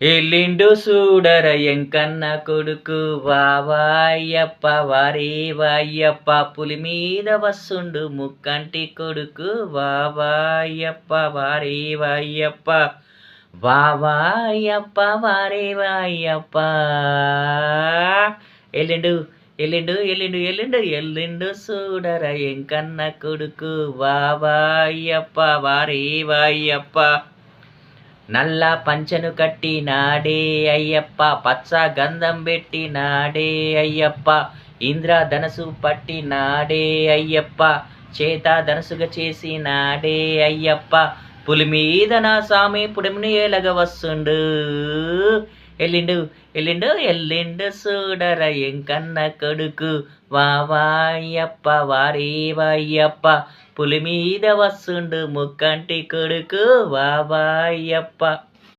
ఎల్లిండు సూడర ఎంకన్న కొడుకు వావాయ్యప్ప వారేవాయ్యప్ప పులి మీద వస్తుండు ముక్కంటి కొడుకు వావాయ్యప్ప వారేవాయ్యప్ప వావాయ్యప్ప వారేవాయ్యప్ప ఎల్లిండు ఎల్లిండు సూడర ఎంకన్న కొడుకు వావాయ్యప్ప వారేవాయ్యప్ప నల్ల పంచను కట్టి నాడే అయ్యప్ప పచ్చ గంధం పెట్టి నాడే అయ్యప్ప ఇంద్రధనసు పట్టి నాడే అయ్యప్ప చేత ధనసుగా చేసి నాడే అయ్యప్ప పులి మీద నా సామి పుడిమిని ఏలగ వస్తుండు ఎల్లిండు సూడర ఎంకన్న కొడుకు వావాయ్యప్ప వారేవాయ్యప్ప పులి మీద వస్తుండు ముక్కంటి కొడుకు వావాయ్యప్ప.